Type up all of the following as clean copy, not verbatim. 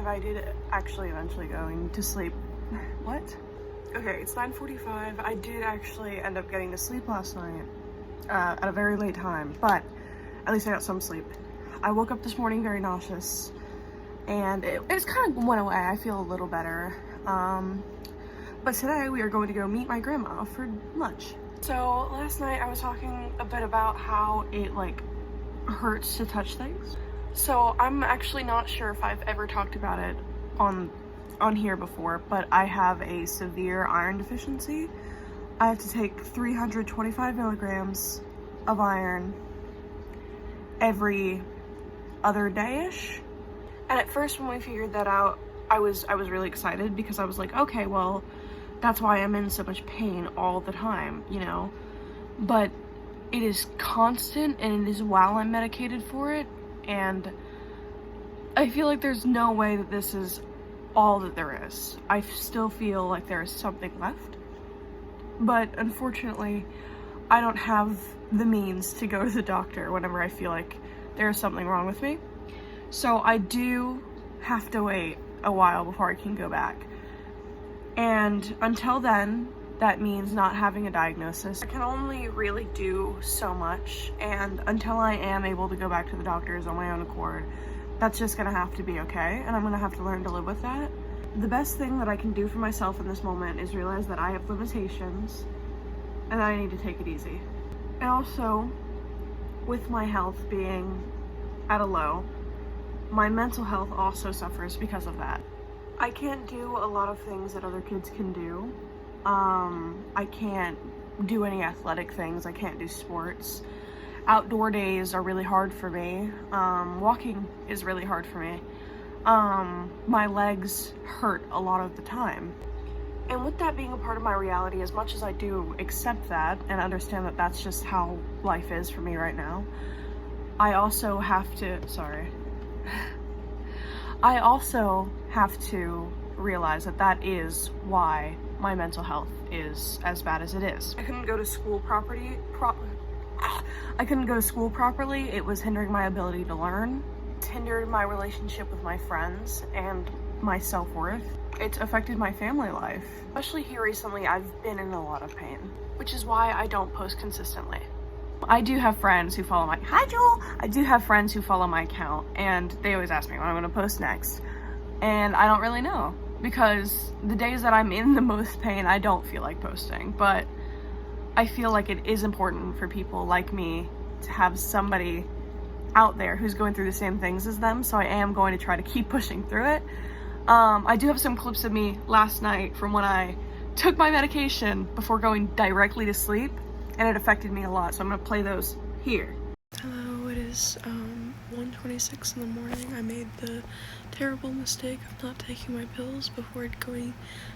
9:45, I did actually eventually going to sleep. What? Okay, it's 9:45. I did actually end up getting to sleep last night at a very late time, but at least I got some sleep. I woke up this morning very nauseous, and it just kind of went away. I feel a little better. But today we are going to go meet my grandma for lunch. So last night I was talking a bit about how it like hurts to touch things. So I'm actually not sure if I've ever talked about it on here before, but I have a severe iron deficiency. I have to take 325 milligrams of iron every other day-ish. And at first when we figured that out, I was really excited because I was like, okay, well, that's why I'm in so much pain all the time, you know? But it is constant, and it is while I'm medicated for it, and I feel like there's no way that this is all that there is. I still feel like there is something left, but unfortunately I don't have the means to go to the doctor whenever I feel like there's something wrong with me. So I do have to wait a while before I can go back. And until then, that means not having a diagnosis. I can only really do so much, and until I am able to go back to the doctors on my own accord, that's just gonna have to be okay, and I'm gonna have to learn to live with that. The best thing that I can do for myself in this moment is realize that I have limitations and that I need to take it easy. And also, with my health being at a low, my mental health also suffers because of that. I can't do a lot of things that other kids can do. I can't do any athletic things. I can't do sports. Outdoor days are really hard for me. Walking is really hard for me. My legs hurt a lot of the time. And with that being a part of my reality, as much as I do accept that and understand that that's just how life is for me right now, I also have to realize that that is why my mental health is as bad as it is. I couldn't go to school properly. It was hindering my ability to learn. It's hindered my relationship with my friends and my self-worth. It's affected my family life. Especially here recently, I've been in a lot of pain, which is why I don't post consistently. I do have friends who follow hi Jewel! I do have friends who follow my account, and they always ask me when I'm gonna post next. And I don't really know, because the days that I'm in the most pain, I don't feel like posting, but I feel like it is important for people like me to have somebody out there who's going through the same things as them, so I am going to try to keep pushing through it. I do have some clips of me last night from when I took my medication before going directly to sleep, and it affected me a lot, so I'm gonna play those here. Hello, it is 1:26 in the morning. I made the terrible mistake of not taking my pills before going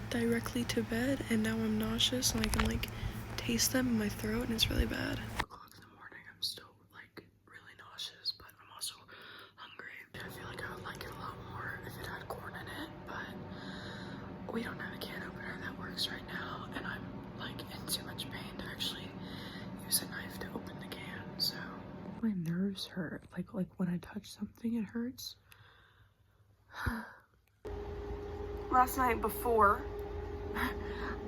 directly to bed, and now I'm nauseous and I can like taste them in my throat, and it's really bad. 4 o'clock in the morning, I'm still like really nauseous, but I'm also hungry. I feel like I would like it a lot more if it had corn in it, but we don't have a can opener that works right now, and I'm like in too much pain to actually use a knife to open the can, so. My nerves hurt, like when I touch something it hurts. Last night before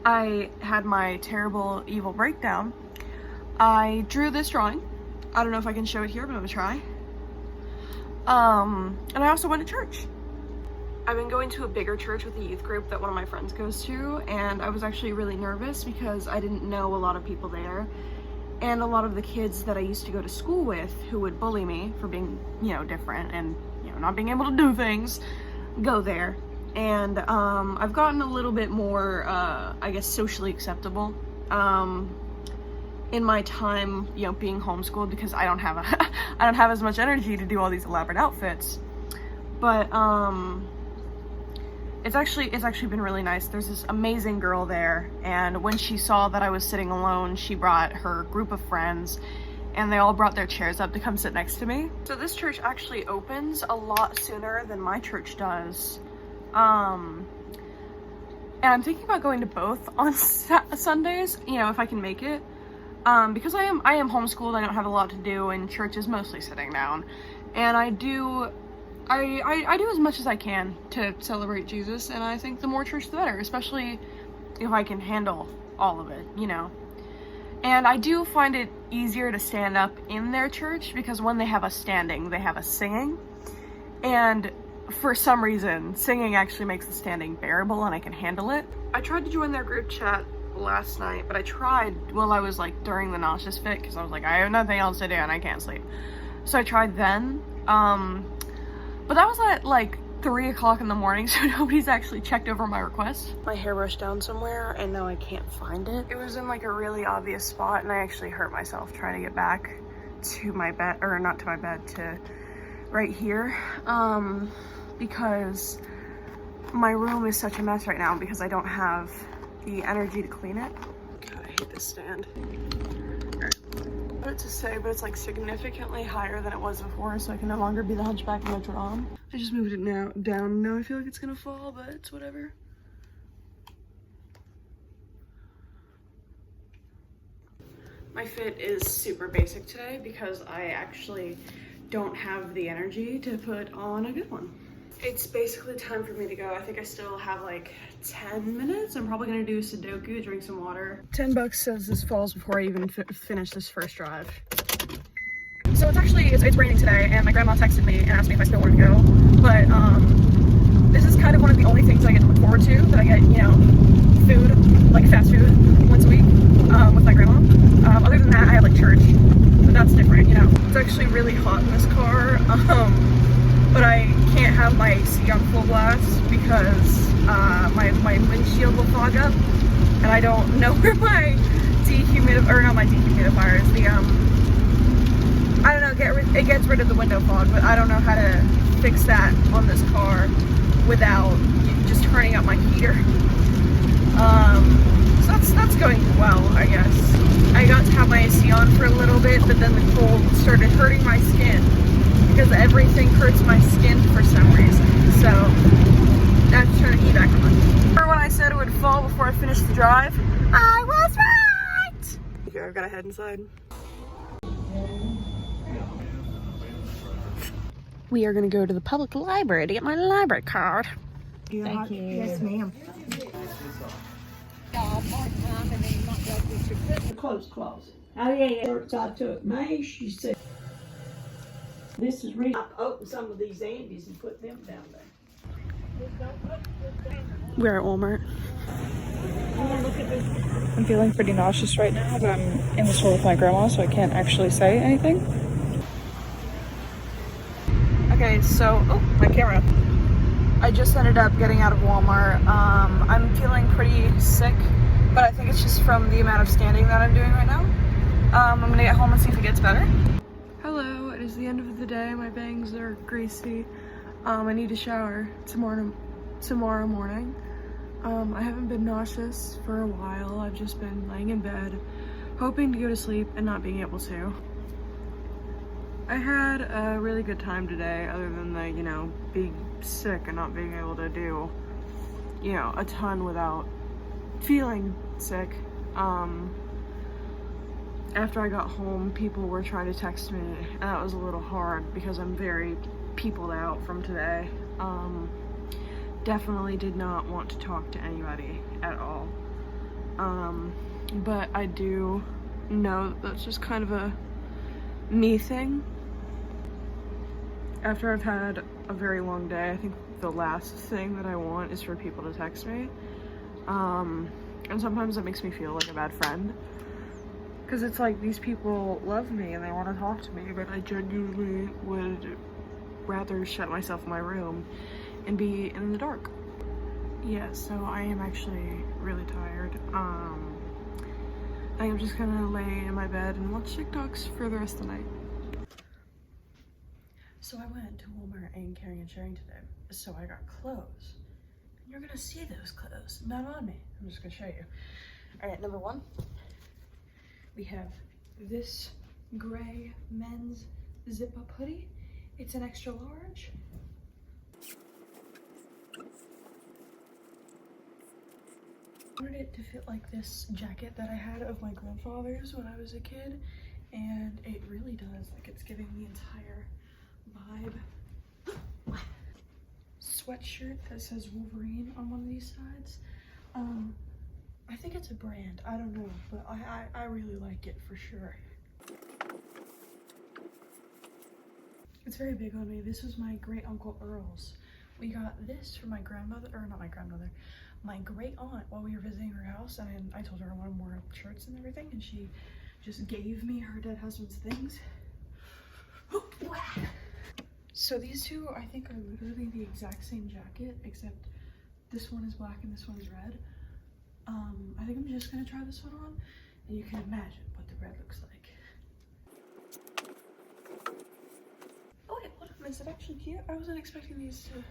I had my terrible evil breakdown, I drew this drawing. I don't know if I can show it here, but I'm gonna try. And I also went to church. I've been going to a bigger church with a youth group that one of my friends goes to, and I was actually really nervous because I didn't know a lot of people there. And a lot of the kids that I used to go to school with who would bully me for being, you know, different and, you know, not being able to do things, go there. And I've gotten a little bit more, I guess, socially acceptable in my time, you know, being homeschooled, because I don't have I don't have as much energy to do all these elaborate outfits. But it's actually been really nice. There's this amazing girl there, and when she saw that I was sitting alone, she brought her group of friends, and they all brought their chairs up to come sit next to me. So this church actually opens a lot sooner than my church does. And I'm thinking about going to both on Sundays, you know, if I can make it. Because I am homeschooled, I don't have a lot to do, and church is mostly sitting down. And I do I do as much as I can to celebrate Jesus, and I think the more church the better, especially if I can handle all of it, you know. And I do find it easier to stand up in their church because when they have us standing, they have us singing. And for some reason, singing actually makes the standing bearable and I can handle it. I tried to join their group chat last night, but I tried while I was like during the nauseous fit because I was like, I have nothing else to do and I can't sleep. So I tried then. But that was at like 3 o'clock in the morning, so nobody's actually checked over my request. My hair brushed down somewhere and now I can't find it. It was in like a really obvious spot and I actually hurt myself trying to get back to my bed, or not to my bed, to right here. Because my room is such a mess right now because I don't have the energy to clean it. God, I hate this stand. What to say, but it's like significantly higher than it was before, so I can no longer be the hunchback of Notre Dame. I just moved it now down. Now I feel like it's gonna fall, but it's whatever. My fit is super basic today because I actually don't have the energy to put on a good one. It's basically time for me to go. I think I still have like 10 minutes. I'm probably gonna do Sudoku, drink some water. $10 says this falls before I even finish this first drive. So it's raining today, and my grandma texted me and asked me if I still want to go. But this is kind of one of the only things I get to look forward to, that I get, you know, food, like fast food, once a week with my grandma. Other than that, I have like church, but that's different, you know. It's actually really hot in this car. But I can't have my AC on full blast because my windshield will fog up, and I don't know where my dehumidifier is. I don't know, it gets rid of the window fog, but I don't know how to fix that on this car without just turning up my heater. So that's going well, I guess. I got to have my AC on for a little bit, but then the cold started hurting my skin, because everything hurts my skin for some reason. So I have to turn the heat back on. Remember when I said it would fall before I finished the drive? I was right! Okay, I've got to head inside. We are going to go to the public library to get my library card. Thank you. Yes, ma'am. Close. Oh, yeah. I took May, she said, this is reason I opened some of these Andes and put them down there. We're at Walmart. I'm feeling pretty nauseous right now, but I'm in the store with my grandma, so I can't actually say anything. Okay, so, oh, my camera. I just ended up getting out of Walmart. I'm feeling pretty sick, but I think it's just from the amount of standing that I'm doing right now. I'm gonna get home and see if it gets better. Hello, it is the end of the day. My bangs are greasy. I need to shower tomorrow morning. I haven't been nauseous for a while. I've just been laying in bed, hoping to go to sleep and not being able to. I had a really good time today, other than the, you know, being sick and not being able to do, you know, a ton without feeling sick. After I got home, people were trying to text me, and that was a little hard because I'm very peopled out from today. Definitely did not want to talk to anybody at all. But I do know that's just kind of a me thing. After I've had a very long day, I think the last thing that I want is for people to text me. And sometimes it makes me feel like a bad friend, because it's like these people love me and they want to talk to me, but I genuinely would rather shut myself in my room and be in the dark. Yeah, so I am actually really tired. I am just gonna lay in my bed and watch TikToks for the rest of the night. So I went to Walmart and Caring and Sharing today, so I got clothes. And you're gonna see those clothes, not on me. I'm just gonna show you. All right, number one, we have this gray men's zip-up hoodie. It's an extra large. I wanted it to fit like this jacket that I had of my grandfather's when I was a kid, and it really does. Like, it's giving the entire vibe. sweatshirt that says Wolverine on one of these sides. I think it's a brand, I don't know, but I really like it for sure. It's very big on me. This was my great uncle Earl's. We got this for my grandmother, or not my grandmother, my great aunt while we were visiting her house, and I told her I wanted more shirts and everything, and she just gave me her dead husband's things. So these two, I think, are literally the exact same jacket, except this one is black and this one is red. I think I'm just gonna try this one on, and you can imagine what the red looks like. Oh wait, hold on, is it actually cute? I wasn't expecting these to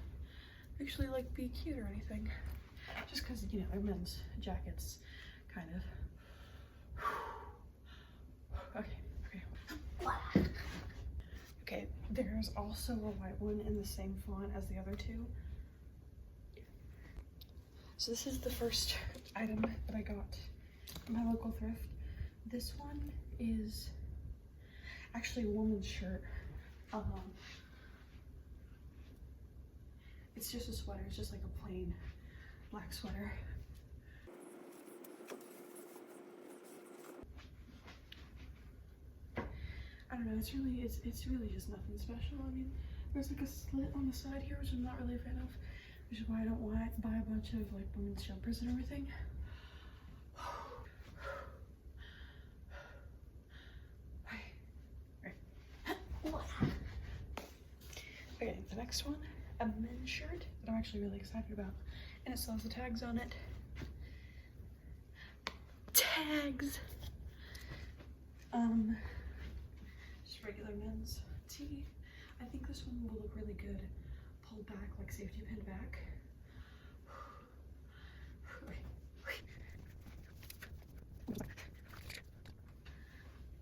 actually like be cute or anything. Just because, you know, they're men's jackets, kind of. Okay. Okay, there's also a white one in the same font as the other two. So this is the first item that I got from my local thrift. This one is actually a woman's shirt. It's just a sweater, it's just like a plain black sweater. I don't know, it's really just nothing special. I mean, there's like a slit on the side here, which I'm not really a fan of, which is why I don't buy a bunch of like women's jumpers and everything. Okay, the next one, a men's shirt that I'm actually really excited about, and it still has the tags on it. Tags! Just regular men's tee. I think this one will look really good pulled back, like safety pin back.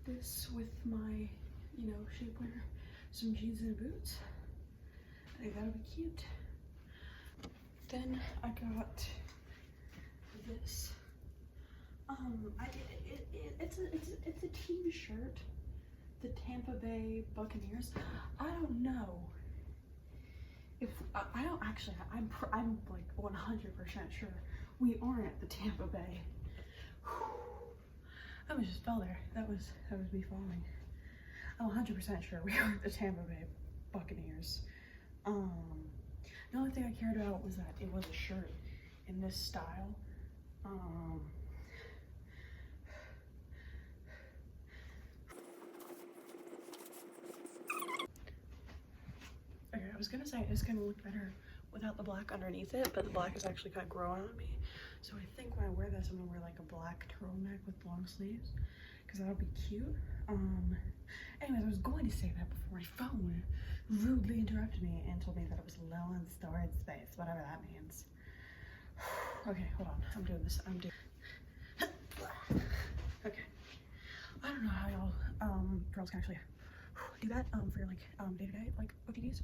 This with my, you know, shapewear, some jeans and boots. I think that'll be cute. Then I got this. It's a team shirt. The Tampa Bay Buccaneers. I don't know if I don't actually. I'm like 100% sure we aren't the Tampa Bay. I almost just fell there. That was me falling. I'm 100% sure we aren't the Tampa Bay Buccaneers. The only thing I cared about was that it was a shirt in this style. Okay, I was gonna say it's gonna look better without the black underneath it, but the black is actually kind of growing on me. So I think when I wear this, I'm gonna wear like a black turtleneck with long sleeves, because that'll be cute. Anyways, I was going to say that before my phone rudely interrupted me and told me that it was low on storage space, whatever that means. Okay, hold on. I'm doing this. Okay. I don't know how y'all girls can actually do that for your like day-to-day like OTDs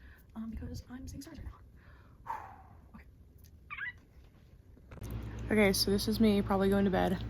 because I'm seeing stars right now. Okay. Okay, so this is me probably going to bed.